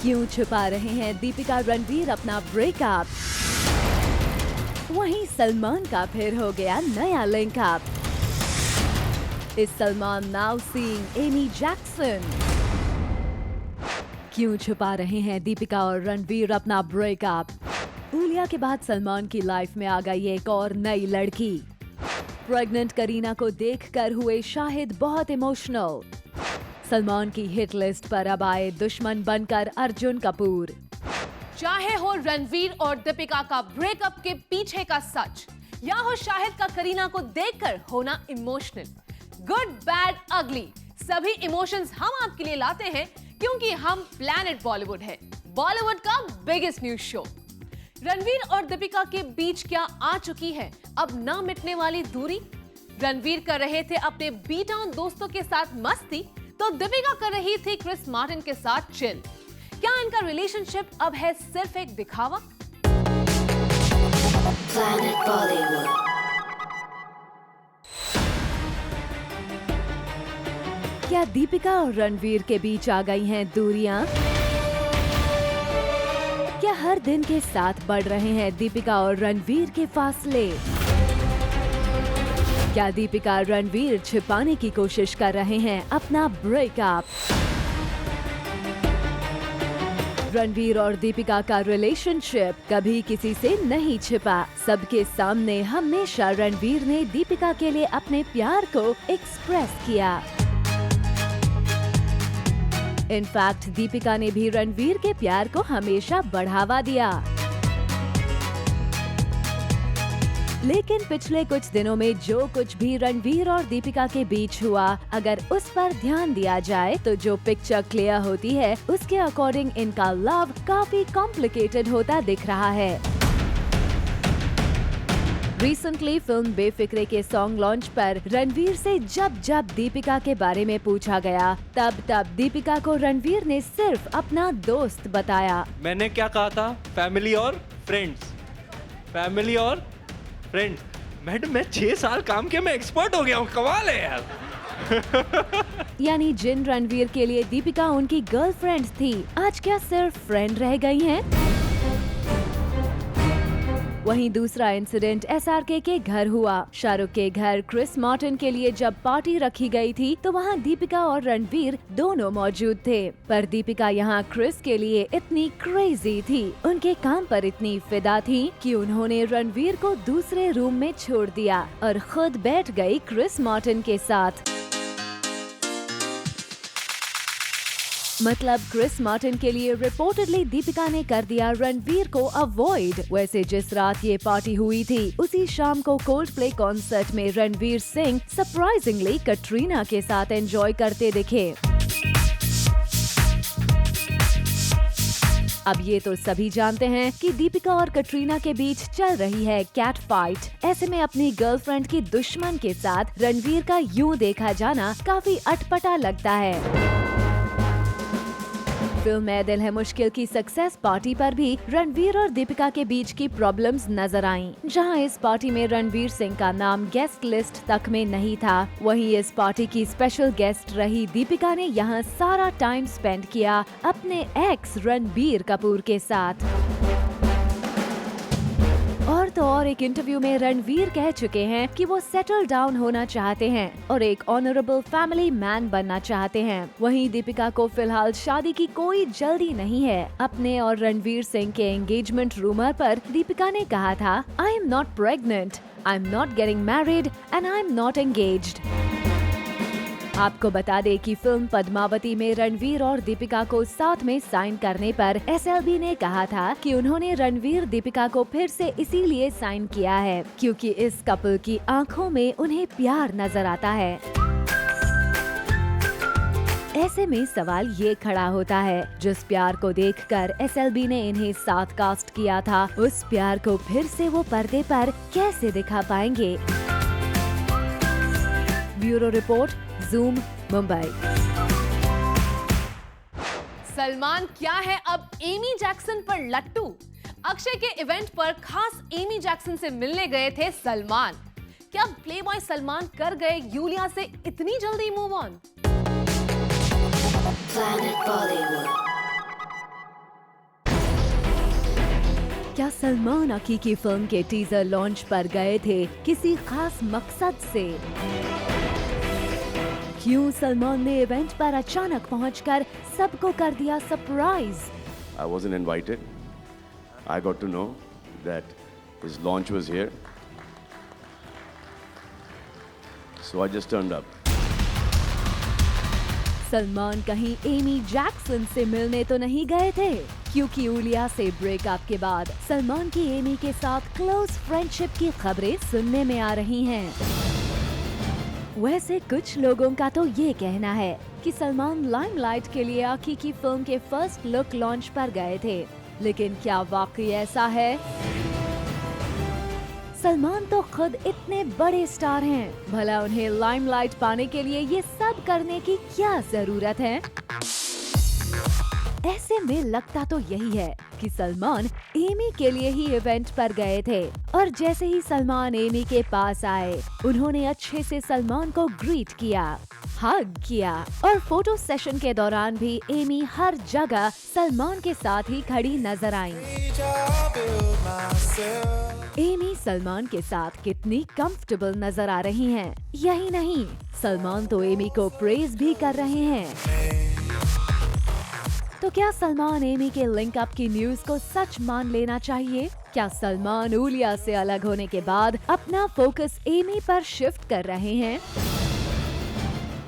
क्यों छुपा रहे हैं दीपिका रणवीर अपना ब्रेकअप? वहीं सलमान का फिर हो गया नया linkup. Is Salman now seeing Amy Jackson? क्यों छुपा रहे हैं दीपिका और रणवीर अपना ब्रेकअप? ऊलिया के बाद सलमान की लाइफ में आ गई एक और नई लड़की। प्रेग्नेंट करीना को देखकर हुए शाहिद बहुत इमोशनल। सलमान की हिट लिस्ट पर अब आए दुश्मन बनकर अर्जुन कपूर। चाहे हो रणवीर और दीपिका का ब्रेकअप के पीछे का सच, या हो शाहिद का करीना को देखकर होना इमोशनल, गुड बैड अगली, सभी इमोशंस हम आपके लिए लाते हैं क्योंकि हम प्लैनेट बॉलीवुड है, बॉलीवुड का बिगेस्ट न्यूज शो। रणवीर और दीपिका के बीच क्या आ चुकी है अब ना मिटने वाली दूरी? रणवीर कर रहे थे अपने बी टाउन दोस्तों के साथ मस्ती, तो दीपिका कर रही थी क्रिस मार्टिन के साथ चिल। क्या इनका रिलेशनशिप अब है सिर्फ एक दिखावा? Planet Bollywood. क्या दीपिका और रणवीर के बीच आ गई हैं दूरियां? क्या हर दिन के साथ बढ़ रहे हैं दीपिका और रणवीर के फासले? क्या दीपिका रणवीर छिपाने की कोशिश कर रहे हैं अपना ब्रेकअप? रणवीर और दीपिका का रिलेशनशिप कभी किसी से नहीं छिपा। सबके सामने हमेशा रणवीर ने दीपिका के लिए अपने प्यार को एक्सप्रेस किया। इनफैक्ट दीपिका ने भी रणवीर के प्यार को हमेशा बढ़ावा दिया। लेकिन पिछले कुछ दिनों में जो कुछ भी रणवीर और दीपिका के बीच हुआ, अगर उस पर ध्यान दिया जाए तो जो पिक्चर क्लियर होती है उसके अकॉर्डिंग इनका लव काफी कॉम्प्लिकेटेड होता दिख रहा है। रिसेंटली फिल्म बेफिक्रे के सॉन्ग लॉन्च पर रणवीर से जब दीपिका के बारे में पूछा गया, तब दीपिका को रणवीर ने सिर्फ अपना दोस्त बताया। मैंने क्या कहा था? फैमिली और फ्रेंड्स, फैमिली और फ्रेंड्स। मैडम मैं 6 साल काम किया, मैं एक्सपर्ट हो गया हूँ, कमाल है यार। यानी जिन रणवीर के लिए दीपिका उनकी गर्लफ्रेंड थी, आज क्या सिर्फ फ्रेंड रह गई हैं? वहीं दूसरा इंसिडेंट एसआरके के घर हुआ। शाहरुख के घर क्रिस मार्टिन के लिए जब पार्टी रखी गई थी तो वहां दीपिका और रणवीर दोनों मौजूद थे, पर दीपिका यहां क्रिस के लिए इतनी क्रेजी थी, उनके काम पर इतनी फिदा थी कि उन्होंने रणवीर को दूसरे रूम में छोड़ दिया और खुद बैठ गई क्रिस मार्टिन के साथ। मतलब क्रिस मार्टिन के लिए रिपोर्टेडली दीपिका ने कर दिया रणवीर को अवॉइड। वैसे जिस रात ये पार्टी हुई थी उसी शाम को कोल्डप्ले कॉन्सर्ट में रणवीर सिंह सरप्राइजिंगली कटरीना के साथ एंजॉय करते दिखे। अब ये तो सभी जानते हैं कि दीपिका और कटरीना के बीच चल रही है कैट फाइट। ऐसे में अपनी गर्लफ्रेंड की दुश्मन के साथ रणवीर का यूं देखा जाना काफी अटपटा लगता है। फिल्म में दिल है मुश्किल की सक्सेस पार्टी पर भी रणवीर और दीपिका के बीच की प्रॉब्लम्स नजर आईं, जहां इस पार्टी में रणवीर सिंह का नाम गेस्ट लिस्ट तक में नहीं था। वहीं इस पार्टी की स्पेशल गेस्ट रही दीपिका ने यहां सारा टाइम स्पेंड किया अपने एक्स रणबीर कपूर के साथ। और तो और एक इंटरव्यू में रणवीर कह चुके हैं कि वो सेटल डाउन होना चाहते हैं और एक ऑनरेबल फैमिली मैन बनना चाहते हैं। वहीं दीपिका को फिलहाल शादी की कोई जल्दी नहीं है। अपने और रणवीर सिंह के एंगेजमेंट रूमर पर दीपिका ने कहा था, I am not pregnant, I am not getting married and I am not engaged. आपको बता दें कि फिल्म पद्मावती में रणवीर और दीपिका को साथ में साइन करने पर एसएलबी ने कहा था कि उन्होंने रणवीर दीपिका को फिर से इसीलिए साइन किया है क्योंकि इस कपल की आंखों में उन्हें प्यार नजर आता है। ऐसे में सवाल ये खड़ा होता है, जिस प्यार को देखकर एसएलबी ने इन्हें साथ कास्ट किया था, उस प्यार को फिर से वो पर्दे पर कैसे दिखा पाएंगे? Bureau report, zoom, Mumbai. Salman क्या है अब एमी जैक्सन पर लट्टू? अक्षय के इवेंट पर खास एमी जैक्सन से मिलने गए थे सलमान। क्या प्लेबॉय सलमान कर गए यूलिया से इतनी जल्दी मूव ऑन? Planet Bollywood. क्या सलमान अकी की फिल्म के टीजर लॉन्च पर गए थे किसी खास मकसद से? क्यों सलमान ने इवेंट पर अचानक पहुंचकर सबको कर दिया surprise? I wasn't invited. I got to know that his launch was here. So I just turned up. Salman कहीं एमी जैक्सन से मिलने तो नहीं गए थे? क्योंकि उलिया से ब्रेकअप के बाद सलमान की एमी के साथ क्लोज फ्रेंडशिप की खबरें सुनने में आ रही हैं। वैसे कुछ लोगों का तो ये कहना है कि सलमान लाइमलाइट के लिए आकी की फिल्म के फर्स्ट लुक लॉन्च पर गए थे, लेकिन क्या वाकई ऐसा है? सलमान तो खुद इतने बड़े स्टार हैं, भला उन्हें लाइमलाइट पाने के लिए ये सब करने की क्या जरूरत है? ऐसे में लगता तो यही है कि सलमान एमी के लिए ही इवेंट पर गए थे और जैसे ही सलमान एमी के पास आए, उन्होंने अच्छे से सलमान को ग्रीट किया, हग किया और फोटो सेशन के दौरान भी एमी हर जगह सलमान के साथ ही खड़ी नजर आईं। एमी सलमान के साथ कितनी कंफर्टेबल नजर आ रही हैं। यही नहीं, सलमान तो एमी को प्रेज भी कर रहे हैं। तो क्या सलमान एमी के लिंक अप की न्यूज को सच मान लेना चाहिए? क्या सलमान उलिया से अलग होने के बाद अपना फोकस एमी पर शिफ्ट कर रहे हैं?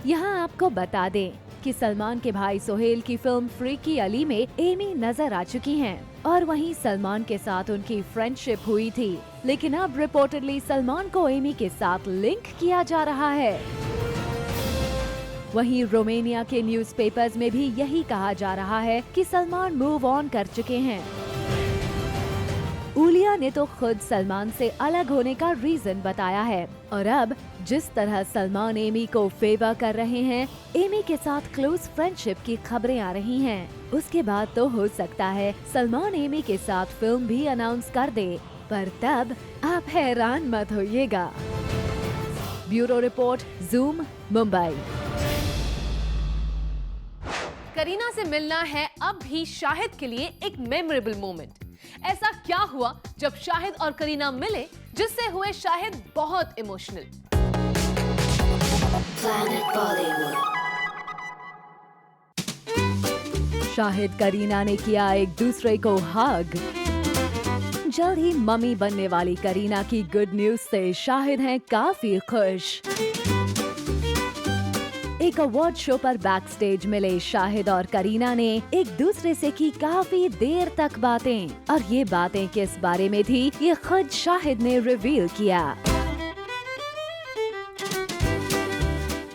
यहाँ आपको बता दें कि सलमान के भाई सोहेल की फिल्म फ्रीकी अली में एमी नजर आ चुकी हैं और वहीं सलमान के साथ उनकी फ्रेंडशिप हुई थी, लेकिन अब रिपोर्टेडली सलमान को एमी के साथ लिंक किया जा रहा है। वहीं रोमानिया के न्यूज़पेपर्स में भी यही कहा जा रहा है कि सलमान मूव ऑन कर चुके हैं। उलिया ने तो खुद सलमान से अलग होने का रीजन बताया है और अब जिस तरह सलमान एमी को फेवर कर रहे हैं, एमी के साथ क्लोज फ्रेंडशिप की खबरें आ रही हैं, उसके बाद तो हो सकता है सलमान एमी के साथ फिल्म भी अनाउंस कर दे, पर तब आप हैरान मत होइएगा। Bureau report, zoom, Mumbai. Kareena से मिलना है अब भी शाहिद के लिए एक मेमोरेबल मोमेंट। ऐसा क्या हुआ जब शाहिद और करीना मिले जिससे हुए शाहिद बहुत emotional? Planet Bollywood. Shahid Kareena ने किया एक दूसरे को हग। जल्द ही मम्मी बनने वाली करीना की गुड न्यूज से शाहिद हैं काफी खुश। एक अवार्ड शो पर बैक स्टेज मिले शाहिद और करीना ने एक दूसरे से की काफी देर तक बातें, और ये बातें किस बारे में थी ये खुद शाहिद ने रिवील किया।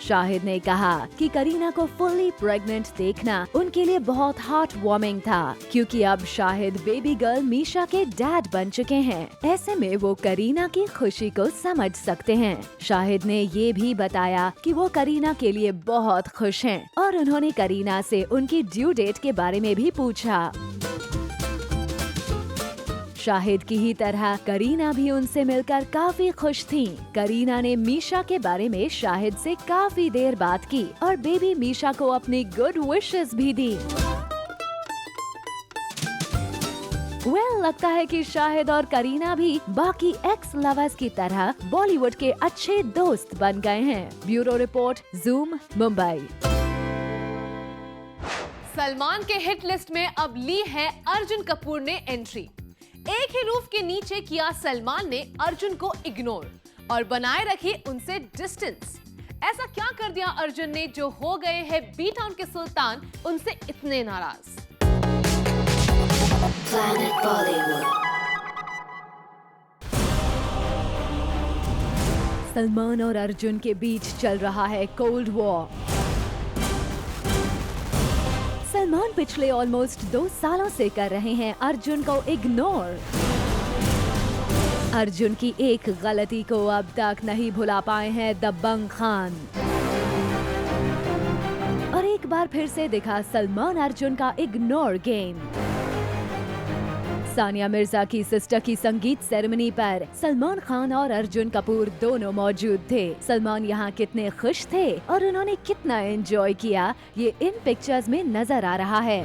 शाहिद ने कहा कि करीना को फुल्ली प्रेग्नेंट देखना उनके लिए बहुत हार्ट वार्मिंग था, क्योंकि अब शाहिद बेबी गर्ल मीशा के डैड बन चुके हैं। ऐसे में वो करीना की खुशी को समझ सकते हैं। शाहिद ने ये भी बताया कि वो करीना के लिए बहुत खुश हैं और उन्होंने करीना से उनकी ड्यू डेट के बारे में भी पूछा। शाहिद की ही तरह करीना भी उनसे मिलकर काफी खुश थीं। करीना ने मीशा के बारे में शाहिद से काफी देर बात की और बेबी मीशा को अपनी गुड विशेस भी दी। लगता है कि शाहिद और करीना भी बाकी एक्स लवर्स की तरह बॉलीवुड के अच्छे दोस्त बन गए हैं। Bureau report, zoom, Mumbai. Salman के हिट लिस्ट में अब ली है अर्जुन कपूर ने एंट्री। एक ही रूफ के नीचे किया सलमान ने अर्जुन को इग्नोर और बनाए रखी उनसे डिस्टेंस। ऐसा क्या कर दिया अर्जुन ने जो हो गए हैं बी टाउन के सुल्तान उनसे इतने नाराज? Planet Bollywood. सलमान और अर्जुन के बीच चल रहा है कोल्ड वॉर। सलमान पिछले ऑलमोस्ट 2 सालों से कर रहे हैं अर्जुन को इग्नोर। अर्जुन की एक गलती को अब तक नहीं भुला पाए हैं दबंग खान। और एक बार फिर से दिखा सलमान अर्जुन का इग्नोर गेम। सानिया मिर्जा की सिस्टर की संगीत सेरेमनी पर सलमान खान और अर्जुन कपूर दोनों मौजूद थे। सलमान यहाँ कितने खुश थे और उन्होंने कितना एंजॉय किया, ये इन पिक्चर्स में नजर आ रहा है।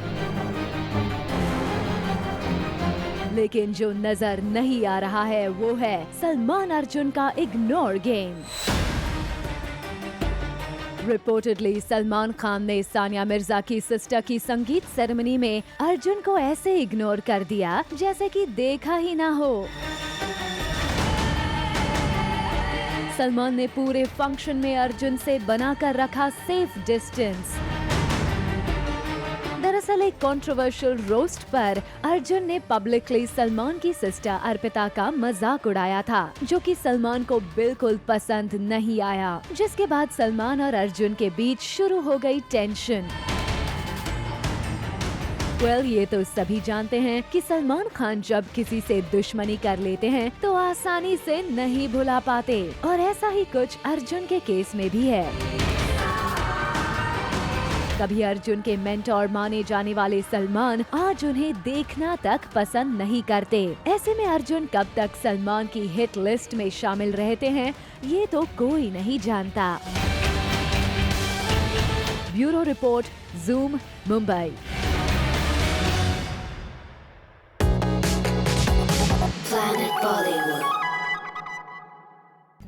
लेकिन जो नजर नहीं आ रहा है वो है सलमान अर्जुन का ignore game. Reportedly Salman Khan ने सानिया मिर्जा की सिस्टर की संगीत सेरेमनी में अर्जुन को ऐसे इग्नोर कर दिया जैसे कि देखा ही ना हो। सलमान ने पूरे फंक्शन में अर्जुन से बनाकर रखा सेफ डिस्टेंस। दरअसल एक कंट्रोवर्शियल रोस्ट पर अर्जुन ने पब्लिकली सलमान की सिस्टर अर्पिता का मजाक उड़ाया था, जो कि सलमान को बिल्कुल पसंद नहीं आया, जिसके बाद सलमान और अर्जुन के बीच शुरू हो गई टेंशन। ये तो सभी जानते हैं कि सलमान खान जब किसी से दुश्मनी कर लेते हैं तो आसानी से नहीं भुला पाते, और ऐसा ही कुछ अर्जुन के केस में भी है। कभी अर्जुन के मेंटोर माने जाने वाले सलमान आज उन्हें देखना तक पसंद नहीं करते। ऐसे में अर्जुन कब तक सलमान की हिट लिस्ट में शामिल रहते हैं ये तो कोई नहीं जानता। Bureau report, zoom, Mumbai. Planet Bollywood.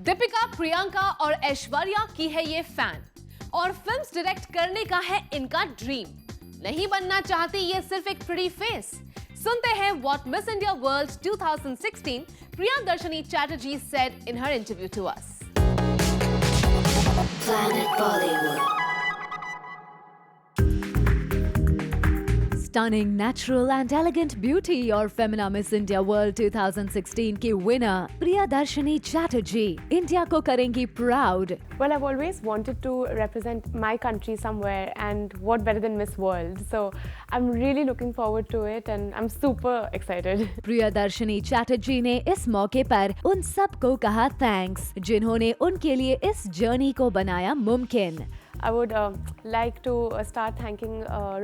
Deepika, Priyanka और ऐश्वर्या की है ये फैन और फिल्म्स डायरेक्ट करने का है इनका ड्रीम। नहीं बनना चाहती ये सिर्फ एक प्रिटी फेस। सुनते हैं what miss India world 2016 Priyadarshini Chatterjee said in her interview to us. Planet Bollywood. Stunning, natural and elegant beauty और फेमिना मिस इंडिया वर्ल्ड 2016 की विनर प्रियदर्शनी चैटर्जी इंडिया को करेंगी proud. Well, I've always wanted to represent my country somewhere, and what better than Miss World? So I'm really looking forward to it, and I'm super excited. Priyadarshini Chatterjee ने इस मौके पर उन सबको कहा थैंक्स जिन्होंने उनके लिए इस जर्नी को बनाया मुमकिन। I would like to start thanking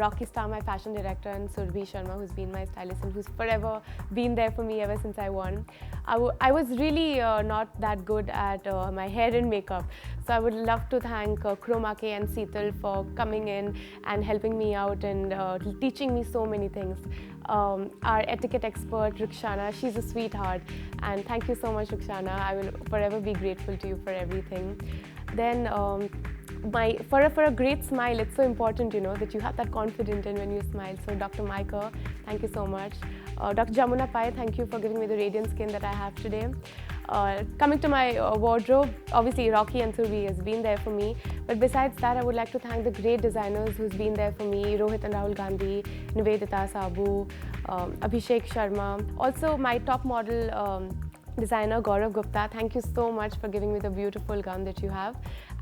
Rocky Star, my fashion director, and Surbhi Sharma, who's been my stylist and who's forever been there for me ever since I won. I was really not that good at my hair and makeup, so I would love to thank Chroma K and Seetal for coming in and helping me out and teaching me so many things. Our etiquette expert Rukhsana, she's a sweetheart, and thank you so much, Rukhsana. I will forever be grateful to you for everything. Then for a great smile, it's so important, you know, that you have that confidence in when you smile. So Dr. Micah, thank you so much. Dr. Jamuna Pai, thank you for giving me the radiant skin that I have today. Coming to my wardrobe, obviously Rocky and Surbhi has been there for me. But besides that, I would like to thank the great designers who's been there for me, Rohit and Rahul Gandhi, Nivedita Sabu, Abhishek Sharma. Also my top model designer Gaurav Gupta, thank you so much for giving me the beautiful gown that you have.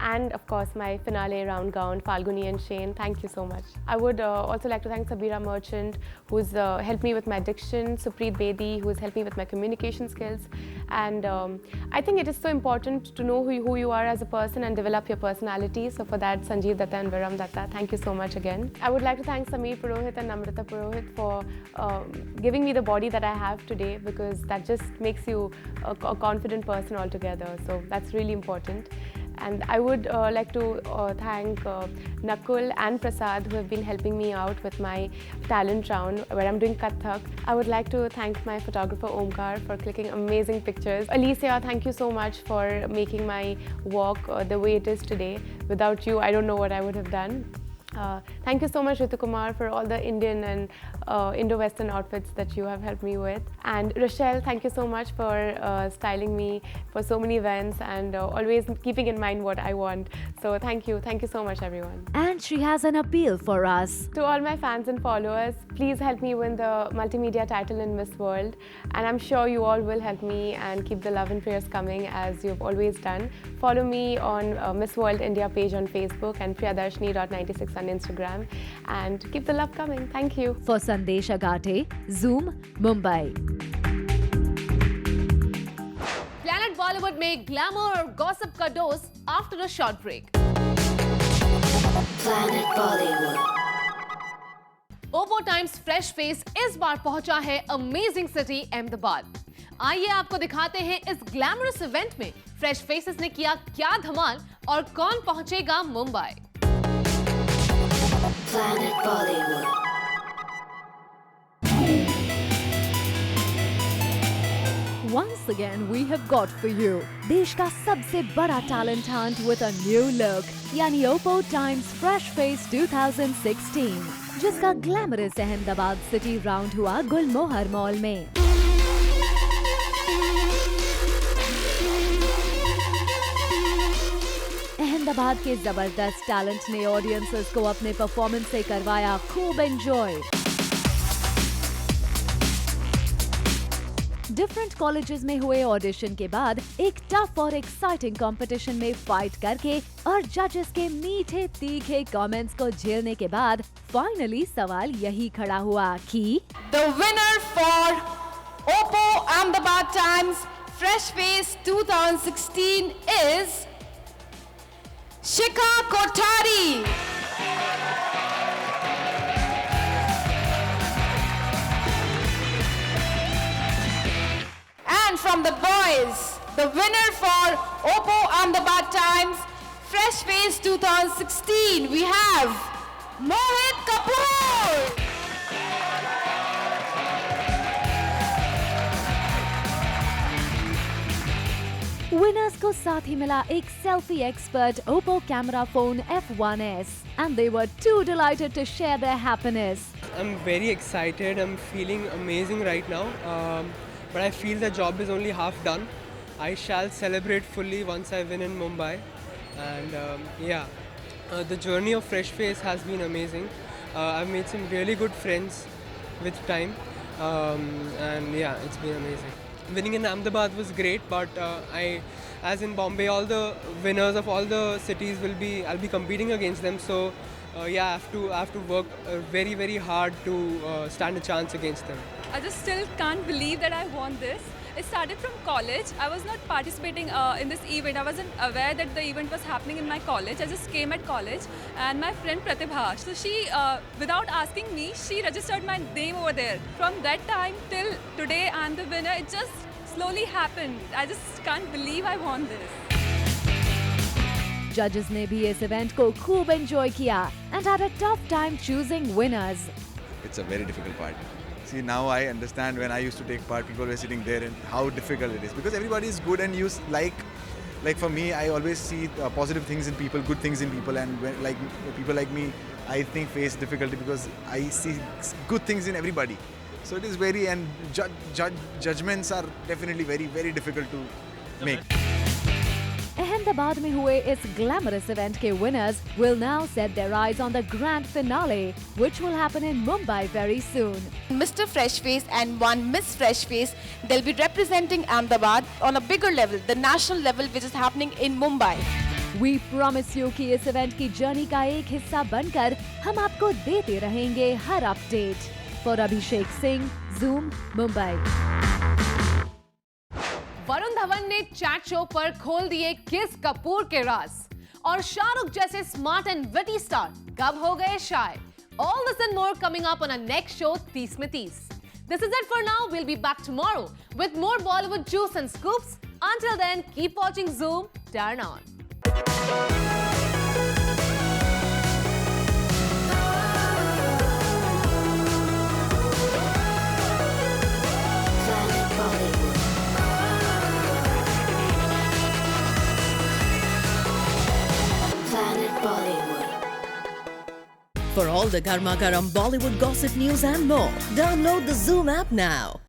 And of course my finale round gown, Falguni and Shane, thank you so much. I would also like to thank Sabira Merchant, who's helped me with my diction, Supreet Bedi, who's helped me with my communication skills. And I think it is so important to know who you are as a person and develop your personality. So for that, Sanjeev Datta and Viram Datta, thank you so much again. I would like to thank Sameer Purohit and Namrata Purohit for giving me the body that I have today, because that just makes you a confident person altogether. So that's really important. And I would like to thank Nakul and Prasad, who have been helping me out with my talent round where I'm doing Kathak. I would like to thank my photographer Omkar for clicking amazing pictures. Alicia, thank you so much for making my walk the way it is today. Without you, I don't know what I would have done. Thank you so much, Ritu Kumar, for all the Indian and Indo-Western outfits that you have helped me with. And Rochelle, thank you so much for styling me for so many events and always keeping in mind what I want. So thank you so much, everyone. And she has an appeal for us. To all my fans and followers, please help me win the multimedia title in Miss World. And I'm sure you all will help me and keep the love and prayers coming as you've always done. Follow me on Miss World India page on Facebook and priyadarshini.96 on Instagram, and keep the love coming. Thank you. For Sandesh Agate, Zoom, Mumbai. Planet Bollywood में glamour और gossip का dose after a short break. Planet Bollywood. ओवो Times fresh face इस बार पहुंचा है amazing city Ahmedabad. आइए आपको दिखाते हैं इस ग्लैमरस इवेंट में फ्रेश फेसेस ने किया क्या धमाल और कौन पहुंचेगा Mumbai. Planet Bollywood. once again we have got for you देश का सबसे बड़ा talent hunt with a new look, यानी Oppo Times Fresh Face 2016, जिसका ग्लैमरस अहमदाबाद सिटी राउंड हुआ गुलमोहर मॉल में। अहमदाबाद के जबरदस्त टैलेंट ने ऑडियंसेस को अपने परफॉर्मेंस से करवाया खूब एंजॉय। डिफरेंट कॉलेजेस में हुए ऑडिशन के बाद एक टफ और एक्साइटिंग कंपटीशन में फाइट करके और जजेस के मीठे तीखे कमेंट्स को झेलने के बाद फाइनली सवाल यही खड़ा हुआ कि The winner for Oppo Ahmedabad Times Fresh Face 2016 is Shikha Kothari. And from the boys, the winner for Oppo Ahmedabad Times Fresh Face 2016, we have Mohit Kapoor. Winners को साथ ही मिला एक selfie expert Oppo camera phone F1s and they were too delighted to share their happiness. I'm very excited. I'm feeling amazing right now. But I feel the job is only half done. I shall celebrate fully once I win in Mumbai. And the journey of Fresh Face has been amazing. I've made some really good friends with time. It's been amazing. Winning in Ahmedabad was great, but as in Bombay, all the winners of all the cities I'll be competing against them. So I have to work very, very hard to stand a chance against them. I just still can't believe that I won this. It started from college. I was not participating in this event. I wasn't aware that the event was happening in my college. I just came at college, and my friend Pratibha, so she, without asking me, she registered my name over there. From that time till today, I'm the winner. It just slowly happened. I just can't believe I won this. Judges ने भी इस event को खूब enjoy किया and had a tough time choosing winners. It's a very difficult part. See, now I understand when I used to take part, people were sitting there and how difficult it is. Because everybody is good and you like for me, I always see positive things in people, good things in people. And when, like people like me, I think face difficulty because I see good things in everybody. So it is very, and judgments are definitely very, very difficult to make. Ahmedabad में हुए इस glamorous event के winners will now set their eyes on the grand finale, which will happen in Mumbai very soon. Mr. Fresh Face and one Miss Fresh Face, they'll be representing Ahmedabad on a bigger level, the national level, which is happening in Mumbai. We promise you कि इस event की journey का एक हिस्सा बनकर हम आपको देते रहेंगे हर update. For Abhishek Singh, Zoom, Mumbai. Varun Dhawan ने चैट शो पर खोल दिए किस कपूर के राज और शाहरुख जैसे स्मार्ट एंड विटी स्टार कब हो गए शाय। All this and more coming up on our next show, 30 में 30. This is it for now. We'll be back tomorrow with more Bollywood juice and scoops. Until then, keep watching Zoom. Turn on. Planet Bollywood. Planet Bollywood. For all the Garma Garam Bollywood gossip news and more, download the Zoom app now.